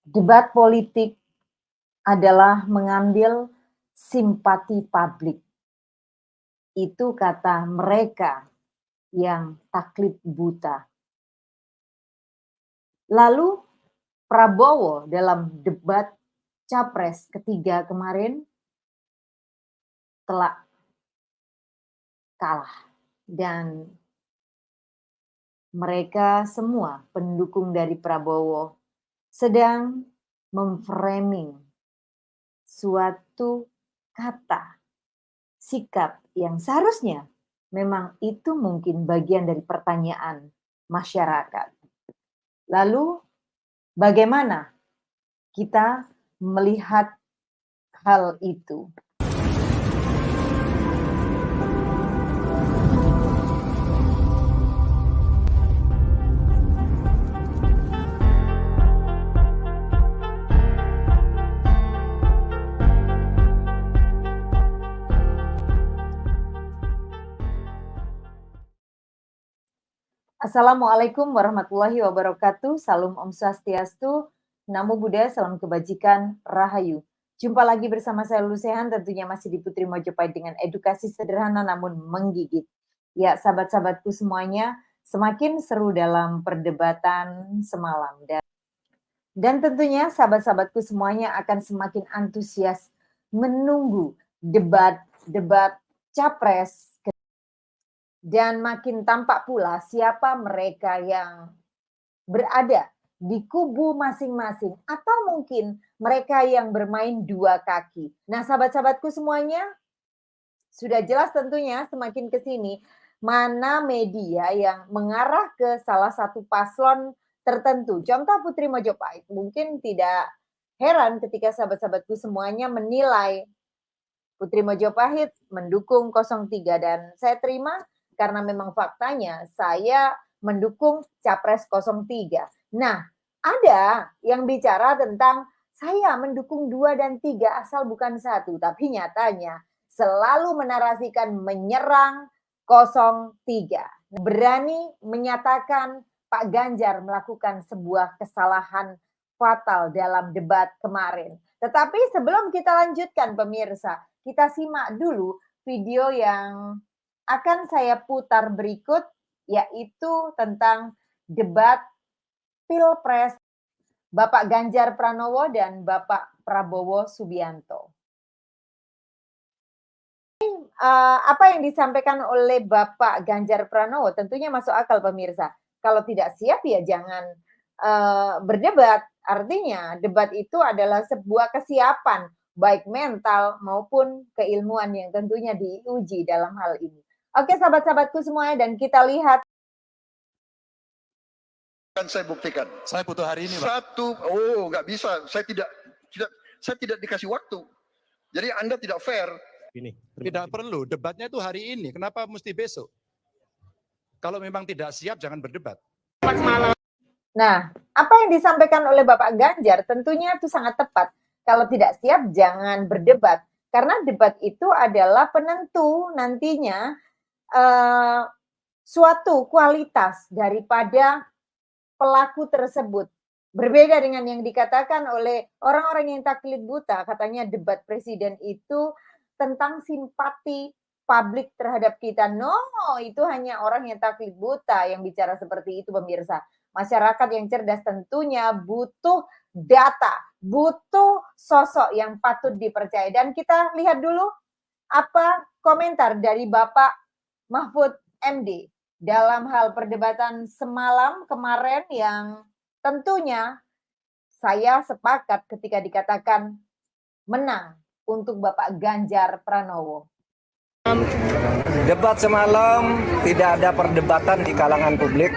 Debat politik adalah mengambil simpati publik. Itu kata mereka yang taklid buta. Lalu Prabowo dalam debat Capres ketiga kemarin telah kalah dan mereka semua pendukung dari Prabowo sedang memframing suatu kata, sikap yang seharusnya memang itu mungkin bagian dari pertanyaan masyarakat. Lalu bagaimana kita melihat hal itu? Assalamualaikum warahmatullahi wabarakatuh. Salam Om Swastiastu, Namo Buddhaya, salam kebajikan, Rahayu. Jumpa lagi bersama saya Lulu Sehan, tentunya masih di Putri Mojopahit dengan edukasi sederhana namun menggigit. Ya, sahabat-sahabatku semuanya, semakin seru dalam perdebatan semalam. Dan tentunya sahabat-sahabatku semuanya akan semakin antusias menunggu debat Capres. Dan makin tampak pula siapa mereka yang berada di kubu masing-masing atau mungkin mereka yang bermain dua kaki. Nah, sahabat-sahabatku semuanya, sudah jelas tentunya semakin ke sini mana media yang mengarah ke salah satu paslon tertentu. Contoh Putri Mojopahit, mungkin tidak heran ketika sahabat-sahabatku semuanya menilai Putri Mojopahit mendukung 03 dan saya terima karena memang faktanya saya mendukung Capres 03. Nah, ada yang bicara tentang saya mendukung 2 dan 3 asal bukan 1, tapi nyatanya selalu menarasikan menyerang 03. Berani menyatakan Pak Ganjar melakukan sebuah kesalahan fatal dalam debat kemarin. Tetapi sebelum kita lanjutkan pemirsa, kita simak dulu video yang akan saya putar berikut, yaitu tentang debat Pilpres Bapak Ganjar Pranowo dan Bapak Prabowo Subianto. Apa yang disampaikan oleh Bapak Ganjar Pranowo tentunya masuk akal pemirsa. Kalau tidak siap ya jangan berdebat. Artinya debat itu adalah sebuah kesiapan baik mental maupun keilmuan yang tentunya diuji dalam hal ini. Oke sahabat-sahabatku semuanya, dan kita lihat. Kan saya buktikan. Saya butuh hari ini, Pak. Nggak bisa. Saya tidak dikasih waktu. Jadi Anda tidak fair. Ini tidak perlu debatnya itu hari ini. Kenapa mesti besok? Kalau memang tidak siap jangan berdebat. Nah, apa yang disampaikan oleh Bapak Ganjar tentunya itu sangat tepat. Kalau tidak siap jangan berdebat. Karena debat itu adalah penentu nantinya suatu kualitas daripada pelaku tersebut. Berbeda dengan yang dikatakan oleh orang-orang yang taklid buta, katanya debat presiden itu tentang simpati publik terhadap kita. No, itu hanya orang yang taklid buta yang bicara seperti itu pemirsa. Masyarakat yang cerdas tentunya butuh data, butuh sosok yang patut dipercaya. Dan kita lihat dulu apa komentar dari Bapak Mahfud MD dalam hal perdebatan semalam kemarin yang tentunya saya sepakat ketika dikatakan menang untuk Bapak Ganjar Pranowo. Debat semalam tidak ada perdebatan di kalangan publik.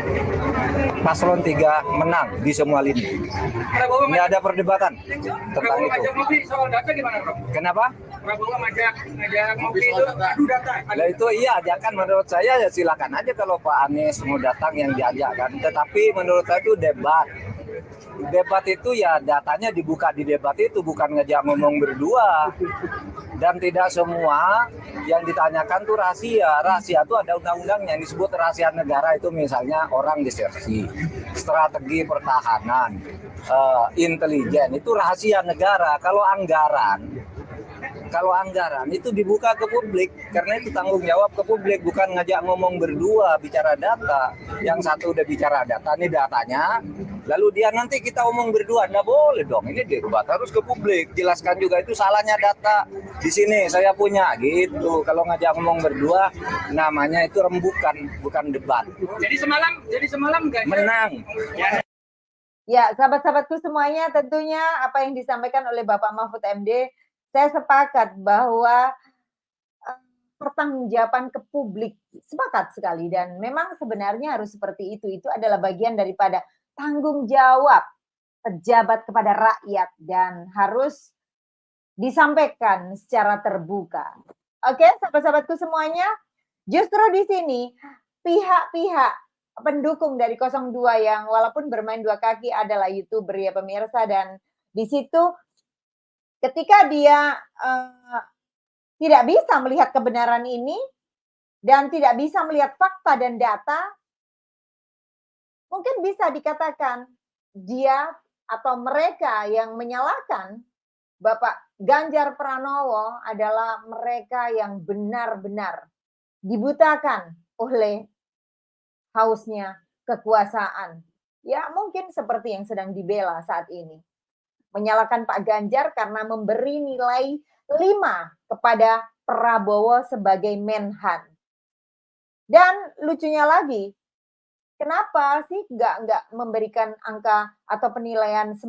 Paslon 3 menang di semua lini. Tidak ada perdebatan tentang itu. Kenapa? Nah itu iya ajakan, menurut saya ya silakan aja kalau Pak Anies mau datang yang diajakkan. Tetapi menurut saya itu debat. debat itu ya datanya dibuka di debat itu, bukan ngejak ngomong berdua. Dan tidak semua yang ditanyakan tuh rahasia. Rahasia itu ada undang-undangnya yang disebut rahasia negara, itu misalnya orang disersi, strategi pertahanan, intelijen, itu rahasia negara. Kalau anggaran itu dibuka ke publik, karena itu tanggung jawab ke publik, bukan ngajak ngomong berdua bicara data. Yang satu udah bicara data, ini datanya, lalu dia nanti kita omong berdua, nggak boleh dong, ini debat harus ke publik, jelaskan juga itu salahnya data di sini saya punya gitu. Kalau ngajak ngomong berdua, namanya itu rembukan, bukan debat. Jadi semalam Ganjar Menang. Ya, sahabat-sahabatku semuanya, tentunya apa yang disampaikan oleh Bapak Mahfud MD, saya sepakat bahwa pertanggungjawaban ke publik, sepakat sekali, dan memang sebenarnya harus seperti itu. Itu adalah bagian daripada tanggung jawab pejabat kepada rakyat dan harus disampaikan secara terbuka. Oke, sahabat-sahabatku semuanya, justru di sini pihak-pihak pendukung dari 02 yang walaupun bermain dua kaki adalah YouTuber ya pemirsa, dan di situ ketika dia tidak bisa melihat kebenaran ini dan tidak bisa melihat fakta dan data, mungkin bisa dikatakan dia atau mereka yang menyalahkan Bapak Ganjar Pranowo adalah mereka yang benar-benar dibutakan oleh hausnya kekuasaan. Ya, mungkin seperti yang sedang dibela saat ini. Menyalahkan Pak Ganjar karena memberi nilai 5 kepada Prabowo sebagai Menhan. Dan lucunya lagi, kenapa sih nggak memberikan angka atau penilaian 9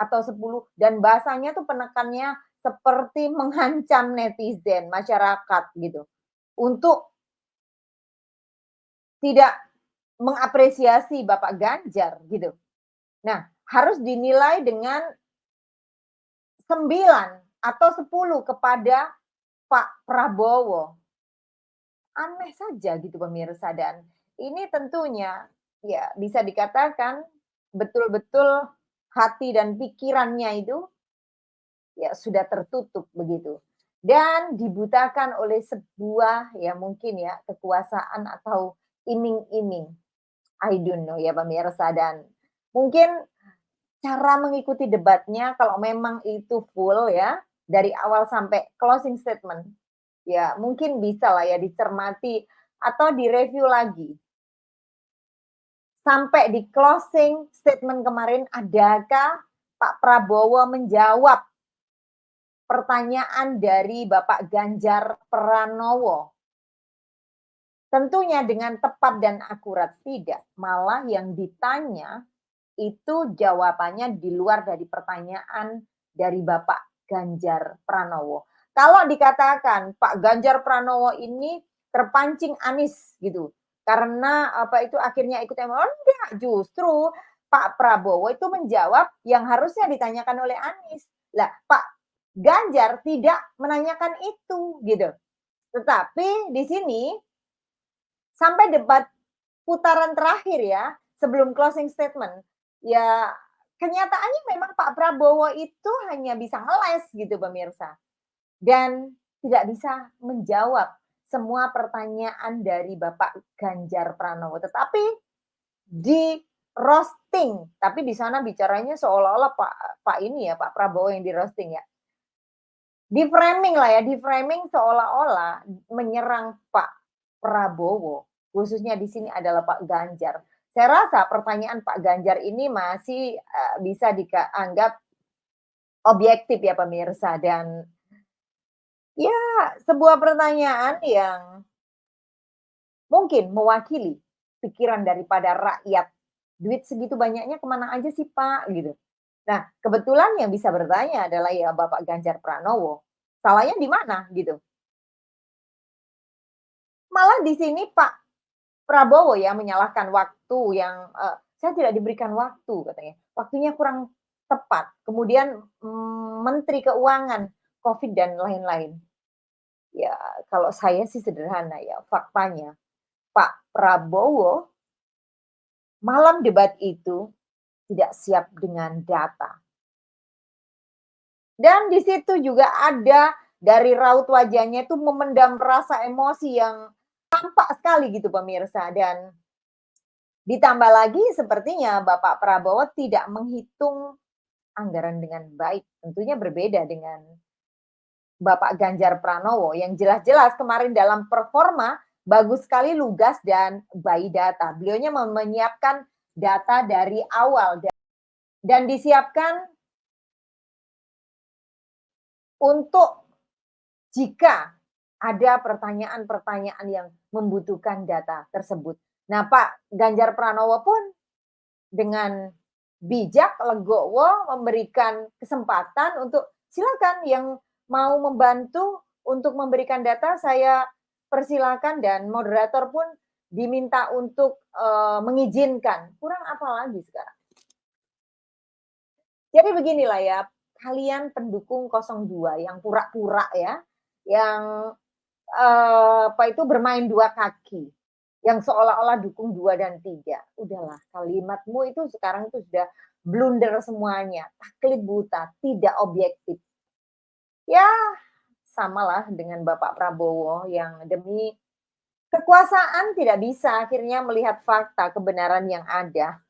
atau 10, dan bahasanya tuh penekannya seperti mengancam netizen, masyarakat gitu, untuk tidak mengapresiasi Bapak Ganjar gitu. Nah, harus dinilai dengan 9 atau 10 kepada Pak Prabowo. Aneh saja gitu pemirsa, dan ini tentunya ya bisa dikatakan betul-betul hati dan pikirannya itu ya sudah tertutup begitu. Dan dibutakan oleh sebuah ya mungkin ya kekuasaan atau iming-iming. I don't know ya pemirsa, dan mungkin cara mengikuti debatnya kalau memang itu full ya dari awal sampai closing statement, ya mungkin bisa lah ya dicermati atau direview lagi. Sampai di closing statement kemarin, adakah Pak Prabowo menjawab pertanyaan dari Bapak Ganjar Pranowo? Tentunya dengan tepat dan akurat tidak, malah yang ditanya itu jawabannya di luar dari pertanyaan dari Bapak Ganjar Pranowo. Kalau dikatakan Pak Ganjar Pranowo ini terpancing Anies gitu, karena apa itu akhirnya ikut MO, enggak, justru Pak Prabowo itu menjawab yang harusnya ditanyakan oleh Anies. Lah, Pak Ganjar tidak menanyakan itu gitu. Tetapi di sini sampai debat putaran terakhir ya, sebelum closing statement, ya kenyataannya memang Pak Prabowo itu hanya bisa ngeles gitu pemirsa. Dan tidak bisa menjawab semua pertanyaan dari Bapak Ganjar Pranowo. Tetapi di roasting, tapi di sana bicaranya seolah-olah Pak ini ya, Pak Prabowo yang di roasting ya. Di framing lah ya, di framing seolah-olah menyerang Pak Prabowo. Khususnya di sini adalah Pak Ganjar. Saya rasa pertanyaan Pak Ganjar ini masih bisa dianggap objektif ya pemirsa, dan ya sebuah pertanyaan yang mungkin mewakili pikiran daripada rakyat. Duit segitu banyaknya kemana aja sih Pak gitu. Nah kebetulan yang bisa bertanya adalah ya Bapak Ganjar Pranowo. Salahnya di mana gitu. Malah di sini Pak Prabowo ya menyalahkan waktu yang saya tidak diberikan waktu katanya. Waktunya kurang tepat. Kemudian Menteri Keuangan, COVID dan lain-lain. Ya kalau saya sih sederhana ya, faktanya Pak Prabowo malam debat itu tidak siap dengan data. Dan di situ juga ada dari raut wajahnya itu memendam rasa emosi yang tampak sekali gitu pemirsa. Dan ditambah lagi sepertinya Bapak Prabowo tidak menghitung anggaran dengan baik. Tentunya berbeda dengan Bapak Ganjar Pranowo yang jelas-jelas kemarin dalam performa bagus sekali, lugas dan by data. Beliaunya menyiapkan data dari awal dan disiapkan untuk jika ada pertanyaan-pertanyaan yang membutuhkan data tersebut. Nah, Pak Ganjar Pranowo pun dengan bijak, legowo memberikan kesempatan untuk silakan yang mau membantu untuk memberikan data, saya persilakan, dan moderator pun diminta untuk mengizinkan. Kurang apa lagi sekarang? Jadi beginilah ya, kalian pendukung 02 yang pura-pura ya, yang bermain dua kaki, yang seolah-olah dukung 2 dan 3. Udahlah, kalimatmu itu sekarang itu sudah blunder semuanya, taklid buta, tidak objektif. Ya, samalah dengan Bapak Prabowo yang demi kekuasaan tidak bisa akhirnya melihat fakta kebenaran yang ada.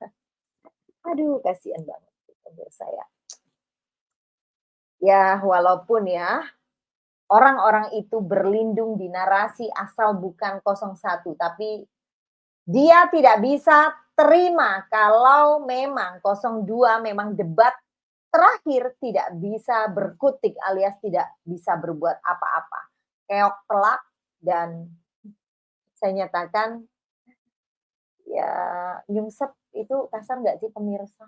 Aduh, kasihan banget pemirsa ya. Ya, walaupun ya orang-orang itu berlindung di narasi asal bukan 01, tapi dia tidak bisa terima kalau memang 02 memang debat terakhir tidak bisa berkutik alias tidak bisa berbuat apa-apa. Keok telak, dan saya nyatakan ya nyungsep itu kasar nggak sih pemirsa?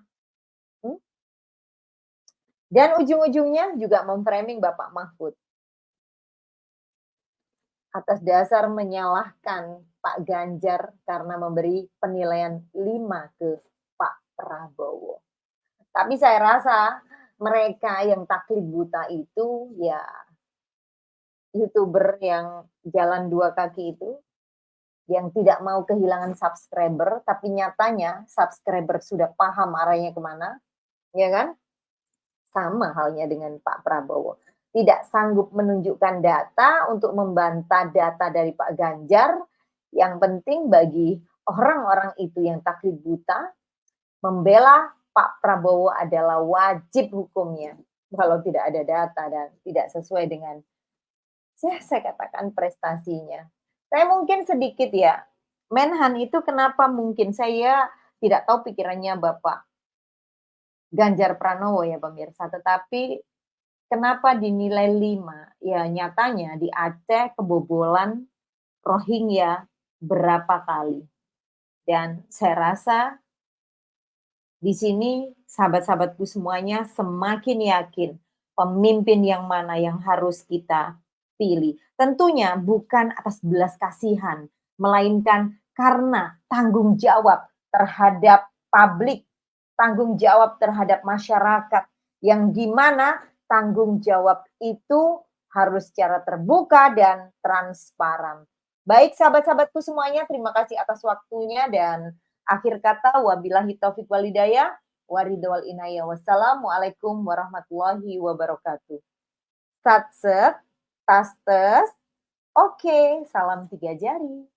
Dan ujung-ujungnya juga memframing Bapak Mahfud atas dasar menyalahkan Pak Ganjar karena memberi penilaian 5 ke Pak Prabowo. Tapi saya rasa mereka yang taklid buta itu ya YouTuber yang jalan 2 kaki itu, yang tidak mau kehilangan subscriber, tapi nyatanya subscriber sudah paham arahnya kemana, ya kan? Sama halnya dengan Pak Prabowo. Tidak sanggup menunjukkan data untuk membantah data dari Pak Ganjar. Yang penting bagi orang-orang itu yang taklid buta, membela Pak Prabowo adalah wajib hukumnya kalau tidak ada data dan tidak sesuai dengan saya katakan prestasinya. Saya mungkin sedikit ya, Menhan itu kenapa mungkin saya tidak tahu pikirannya Bapak Ganjar Pranowo ya pemirsa, tetapi kenapa dinilai 5? Ya nyatanya di Aceh kebobolan Rohingya berapa kali. Dan saya rasa di sini sahabat-sahabatku semuanya semakin yakin pemimpin yang mana yang harus kita pilih. Tentunya bukan atas belas kasihan, melainkan karena tanggung jawab terhadap publik, tanggung jawab terhadap masyarakat, yang dimana tanggung jawab itu harus secara terbuka dan transparan. Baik sahabat-sahabatku semuanya, terima kasih atas waktunya, dan akhir kata wabillahi taufiq wal hidayah waridwal inayah. Wassalamualaikum warahmatullahi wabarakatuh. Satset, tastes, oke, salam 3 jari.